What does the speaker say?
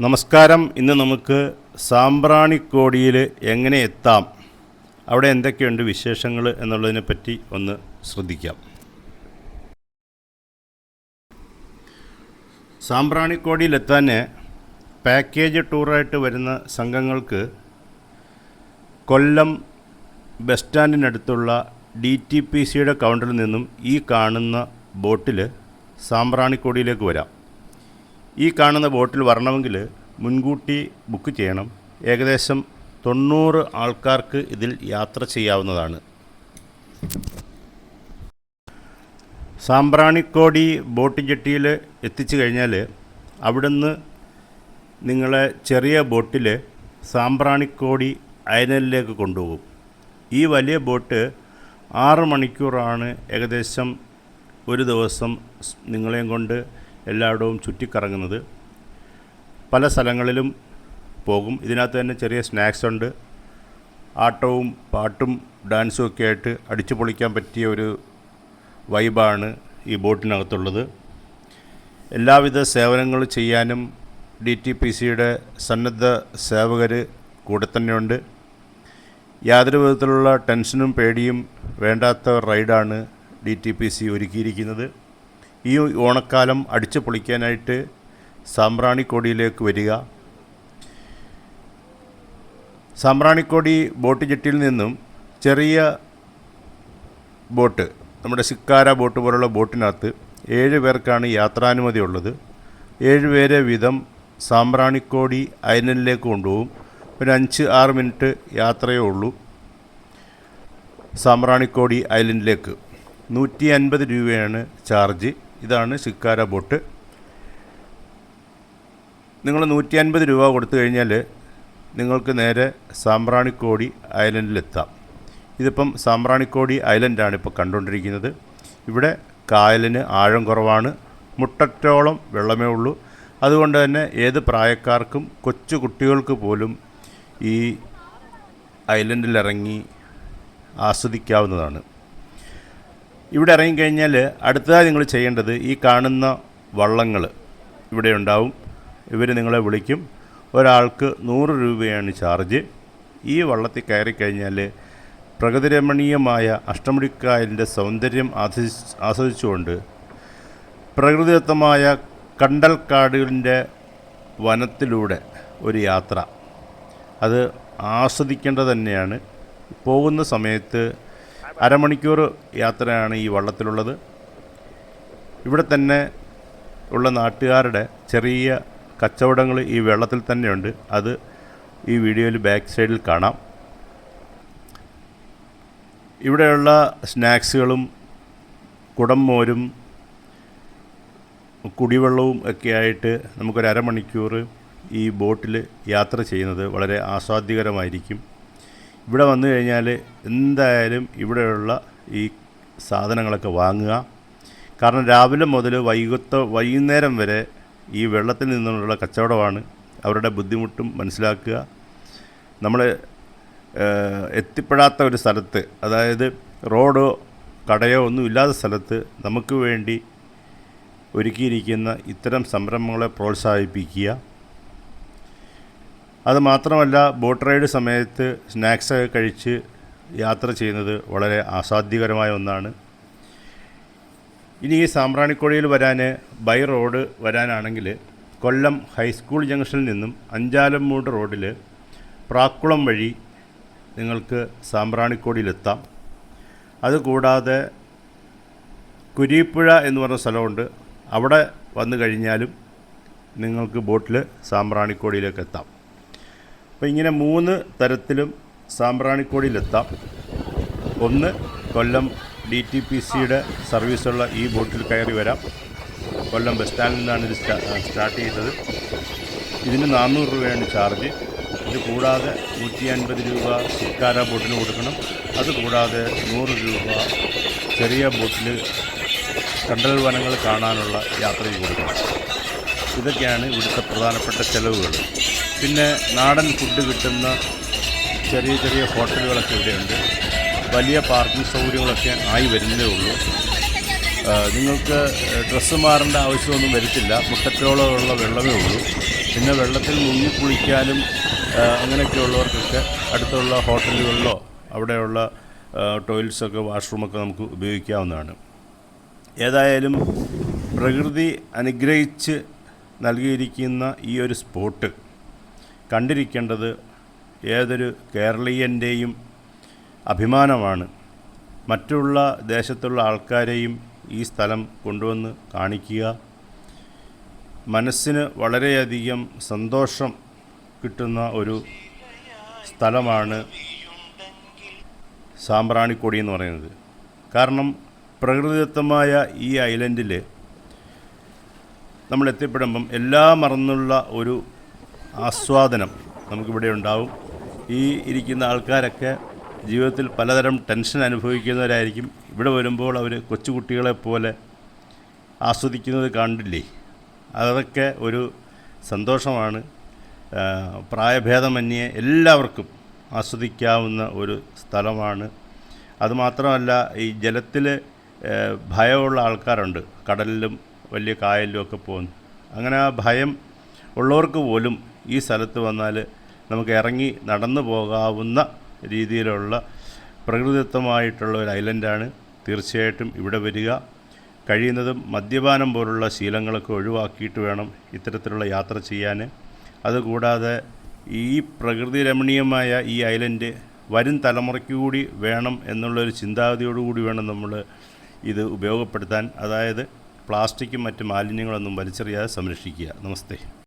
നമസ്കാരം. ഇന്ന് നമുക്ക് സാമ്പ്രാണിക്കോടിയിൽ എങ്ങനെ എത്താം, അവിടെ എന്തൊക്കെയുണ്ട് വിശേഷങ്ങൾ എന്നുള്ളതിനെ പറ്റി ഒന്ന് ശ്രദ്ധിക്കാം. സാമ്പ്രാണിക്കോടിയിലെത്താൻ പാക്കേജ് ടൂറായിട്ട് വരുന്ന സംഘങ്ങൾക്ക് കൊല്ലം ബസ് സ്റ്റാൻഡിനടുത്തുള്ള DTPCയുടെ കൗണ്ടറിൽ നിന്നും ഈ കാണുന്ന ബോട്ടിൽ സാമ്പ്രാണിക്കോടിയിലേക്ക് വരാം. ഈ കാണുന്ന ബോട്ടിൽ വരണമെങ്കിൽ മുൻകൂട്ടി ബുക്ക് ചെയ്യണം. ഏകദേശം 90 ആൾക്കാർക്ക് ഇതിൽ യാത്ര ചെയ്യാവുന്നതാണ്. സാമ്പ്രാണിക്കോടി ബോട്ട് ജെട്ടിയിൽ എത്തിച്ചു കഴിഞ്ഞാൽ അവിടുന്ന് നിങ്ങളെ ചെറിയ ബോട്ടിൽ സാമ്പ്രാണിക്കോടി ഐലൻഡിലേക്ക് കൊണ്ടുപോകും. ഈ വലിയ ബോട്ട് 6 മണിക്കൂറാണ് ഏകദേശം ഒരു ദിവസം നിങ്ങളെയും കൊണ്ട് എല്ലായിടവും ചുറ്റിക്കറങ്ങുന്നത്. പല സ്ഥലങ്ങളിലും പോകും. ഇതിനകത്ത് തന്നെ ചെറിയ സ്നാക്സ് ഉണ്ട്. ആട്ടവും പാട്ടും ഡാൻസും ഒക്കെ ആയിട്ട് അടിച്ചു പൊളിക്കാൻ പറ്റിയ ഒരു വൈബാണ് ഈ ബോട്ടിനകത്തുള്ളത്. എല്ലാവിധ സേവനങ്ങൾ ചെയ്യാനും DTPCയുടെ സന്നദ്ധ സേവകർ കൂടെ തന്നെയുണ്ട്. യാതൊരു വിധത്തിലുള്ള ടെൻഷനും പേടിയും വേണ്ടാത്ത റൈഡാണ് DTPC ഒരുക്കിയിരിക്കുന്നത്. ഈ ഓണക്കാലം അടിച്ചു പൊളിക്കാനായിട്ട് സാമ്പ്രാണിക്കോടിയിലേക്ക് വരിക. സാമ്പ്രാണിക്കോടി ബോട്ട് ജെട്ടിയിൽ നിന്നും ചെറിയ ബോട്ട്, നമ്മുടെ സിക്കാര ബോട്ട് പോലുള്ള ബോട്ടിനകത്ത് 7 പേർക്കാണ് യാത്രാനുമതി ഉള്ളത്. 7 പേരെ വീതം സാമ്പ്രാണിക്കോടി ഐലൻഡിലേക്ക് കൊണ്ടുപോകും. ഒരു 5-6 മിനിറ്റ് യാത്രയേ ഉള്ളൂ സാമ്പ്രാണിക്കോടി ഐലൻഡിലേക്ക്. 150 രൂപയാണ് ചാർജ്. ഇതാണ് സിക്കാര ബോട്ട്. നിങ്ങൾ 150 രൂപ കൊടുത്തു കഴിഞ്ഞാൽ നിങ്ങൾക്ക് നേരെ സാമ്പ്രാണിക്കോടി ഐലൻഡിലെത്താം. ഇതിപ്പം സാമ്പ്രാണിക്കോടി ഐലൻഡാണ് ഇപ്പോൾ കണ്ടുകൊണ്ടിരിക്കുന്നത്. ഇവിടെ കായലിന് ആഴം കുറവാണ്. മുട്ടറ്റോളം വെള്ളമേ ഉള്ളൂ. അതുകൊണ്ട് തന്നെ ഏത് പ്രായക്കാർക്കും കൊച്ചു കുട്ടികൾക്ക് പോലും ഈ ഐലൻഡിലിറങ്ങി ആസ്വദിക്കാവുന്നതാണ്. ഇവിടെ ഇറങ്ങിക്കഴിഞ്ഞാൽ അടുത്തതായി നിങ്ങൾ ചെയ്യേണ്ടത് ഈ കാണുന്ന വള്ളങ്ങൾ ഇവിടെ ഉണ്ടാവും. ഇവർ നിങ്ങളെ വിളിക്കും. ഒരാൾക്ക് 100 രൂപയാണ് ചാർജ്. ഈ വള്ളത്തിൽ കയറിക്കഴിഞ്ഞാൽ പ്രകൃതിരമണീയമായ അഷ്ടമുടിക്കായലിൻ്റെ സൗന്ദര്യം ആസ്വദിച്ചുകൊണ്ട് പ്രകൃതിദത്തമായ കണ്ടൽക്കാടുകളിൻ്റെ വനത്തിലൂടെ ഒരു യാത്ര, അത് ആസ്വദിക്കേണ്ടത് തന്നെയാണ്. പോകുന്ന സമയത്ത് അരമണിക്കൂർ യാത്രയാണ് ഈ വള്ളത്തിലുള്ളത്. ഇവിടെ തന്നെ ഉള്ള നാട്ടുകാരുടെ ചെറിയ കച്ചവടങ്ങൾ ഈ വെള്ളത്തിൽ തന്നെയുണ്ട്. അത് ഈ വീഡിയോയിൽ ബാക്ക് സൈഡിൽ കാണാം. ഇവിടെയുള്ള സ്നാക്സുകളും കുടംമോരും കുടിവെള്ളവും ഒക്കെ ആയിട്ട് നമുക്കൊരു അരമണിക്കൂർ ഈ ബോട്ടിൽ യാത്ര ചെയ്യുന്നത് വളരെ ആസ്വാദ്യകരമായിരിക്കും. ഇവിടെ വന്നു കഴിഞ്ഞാൽ എന്തായാലും ഇവിടെയുള്ള ഈ സാധനങ്ങളൊക്കെ വാങ്ങുക. കാരണം രാവിലെ മുതൽ വൈകുന്നേരം വരെ ഈ വെള്ളത്തിൽ നിന്നുള്ള കച്ചവടമാണ്. അവരുടെ ബുദ്ധിമുട്ടും മനസ്സിലാക്കുക. നമ്മൾ എത്തിപ്പെടാത്ത ഒരു സ്ഥലത്ത്, അതായത് റോഡോ കടയോ ഒന്നും ഇല്ലാത്ത സ്ഥലത്ത് നമുക്ക് വേണ്ടി ഒരുക്കിയിരിക്കുന്ന ഇത്തരം സംരംഭങ്ങളെ പ്രോത്സാഹിപ്പിക്കുക. അതുമാത്രമല്ല, ബോട്ട് റൈഡ് സമയത്ത് സ്നാക്സൊക്കെ കഴിച്ച് യാത്ര ചെയ്യുന്നത് വളരെ ആസ്വാദ്യകരമായ ഒന്നാണ്. ഇനി ഈ സാമ്പ്രാണിക്കോടിയിൽ വരാൻ ബൈ റോഡ് വരാനാണെങ്കിൽ കൊല്ലം ഹൈസ്കൂൾ ജംഗ്ഷനിൽ നിന്നും അഞ്ചാലമ്മൂട് റോഡിൽ പ്രാക്കുളം വഴി നിങ്ങൾക്ക് സാമ്പ്രാണിക്കോടിയിലെത്താം. അതുകൂടാതെ കുരീപ്പുഴ എന്ന് പറഞ്ഞ സ്ഥലമുണ്ട്. അവിടെ വന്നു കഴിഞ്ഞാലും നിങ്ങൾക്ക് ബോട്ടിൽ സാമ്പ്രാണിക്കോടിയിലേക്ക് എത്താം. അപ്പോൾ ഇങ്ങനെ 3 തരത്തിലും സാമ്പ്രാണിക്കോടിയിലെത്താം. ഒന്ന്, കൊല്ലം DTPCയുടെ സർവീസുള്ള ഈ ബോട്ടിൽ കയറി വരാം. കൊല്ലം ബസ് സ്റ്റാൻഡിൽ നിന്നാണ് ഇത് സ്റ്റാർട്ട് ചെയ്തത്. ഇതിന് 400 രൂപയാണ് ചാർജ്. ഇത് കൂടാതെ 150 രൂപ സിക്കാര ബോട്ടിന് കൊടുക്കണം. അതുകൂടാതെ 100 രൂപ ചെറിയ ബോട്ടിൽ കണ്ടൽ വനങ്ങൾ കാണാനുള്ള യാത്രയ്ക്ക് കൊടുക്കണം. ഇതൊക്കെയാണ് ഇവിടുത്തെ പ്രധാനപ്പെട്ട ചിലവുകൾ. പിന്നെ നാടൻ ഫുഡ് കിട്ടുന്ന ചെറിയ ചെറിയ ഹോട്ടലുകളൊക്കെ ഇവിടെയുണ്ട്. വലിയ പാർക്കിംഗ് സൗകര്യങ്ങളൊക്കെ ആയി വരുന്നതേ ഉള്ളൂ. നിങ്ങൾക്ക് ഡ്രസ്സ് മാറേണ്ട ആവശ്യമൊന്നും വരത്തില്ല. മുട്ടറ്റോളമുള്ള വെള്ളമേ ഉള്ളൂ. പിന്നെ വെള്ളത്തിൽ മുങ്ങിക്കുളിക്കാനും അങ്ങനെയൊക്കെയുള്ളവർക്കൊക്കെ അടുത്തുള്ള ഹോട്ടലുകളിലോ അവിടെയുള്ള ടോയ്ലറ്റ്സൊക്കെ വാഷ്റൂമൊക്കെ നമുക്ക് ഉപയോഗിക്കാവുന്നതാണ്. ഏതായാലും പ്രകൃതി അനുഗ്രഹിച്ച് നൽകിയിരിക്കുന്ന ഈ ഒരു സ്പോട്ട് കണ്ടിരിക്കേണ്ടത് ഏതൊരു കേരളീയൻ്റെയും അഭിമാനമാണ്. മറ്റുള്ള ദേശത്തുള്ള ആൾക്കാരെയും ഈ സ്ഥലം കൊണ്ടുവന്ന് കാണിക്കുക. മനസ്സിന് വളരെയധികം സന്തോഷം കിട്ടുന്ന ഒരു സ്ഥലമാണ് സാമ്പ്രാണിക്കൊടി എന്ന് പറയുന്നത്. കാരണം പ്രകൃതിദത്തമായ ഈ ഐലൻഡിൽ നമ്മൾ എത്തിപ്പെടുമ്പം എല്ലാം മറന്നുള്ള ഒരു ആസ്വാദനം നമുക്കിവിടെ ഉണ്ടാവും. ഈ ഇരിക്കുന്ന ആൾക്കാരൊക്കെ ജീവിതത്തിൽ പലതരം ടെൻഷൻ അനുഭവിക്കുന്നവരായിരിക്കും. ഇവിടെ വരുമ്പോൾ അവർ കൊച്ചുകുട്ടികളെപ്പോലെ ആസ്വദിക്കുന്നത് കണ്ടില്ലേ? അതൊക്കെ ഒരു സന്തോഷമാണ്. പ്രായഭേദമന്യേ എല്ലാവർക്കും ആസ്വദിക്കാവുന്ന ഒരു സ്ഥലമാണ്. അതുമാത്രമല്ല, ഈ ജലത്തിൽ ഭയമുള്ള ആൾക്കാരുണ്ട്, കടലിലും വലിയ കായലിലും ഒക്കെ പോകുന്നു. അങ്ങനെ ആ ഭയം ഉള്ളവർക്ക് പോലും ഈ സ്ഥലത്ത് വന്നാൽ നമുക്ക് ഇറങ്ങി നടന്നു പോകാവുന്ന രീതിയിലുള്ള പ്രകൃതിദത്തമായിട്ടുള്ള ഒരു ഐലൻഡാണ്. തീർച്ചയായിട്ടും ഇവിടെ വരിക. കഴിയുന്നതും മദ്യപാനം പോലുള്ള ശീലങ്ങളൊക്കെ ഒഴിവാക്കിയിട്ട് വേണം ഇത്തരത്തിലുള്ള യാത്ര ചെയ്യാൻ. അതുകൂടാതെ ഈ പ്രകൃതി രമണീയമായ ഈ ഐലൻഡ് വരും തലമുറയ്ക്ക് കൂടി വേണം എന്നുള്ളൊരു ചിന്താഗതിയോടുകൂടി വേണം നമ്മൾ ഇത് ഉപയോഗപ്പെടുത്താൻ. അതായത് പ്ലാസ്റ്റിക്കും മറ്റ് മാലിന്യങ്ങളൊന്നും വലിച്ചെറിയാതെ സംരക്ഷിക്കുക. നമസ്തേ.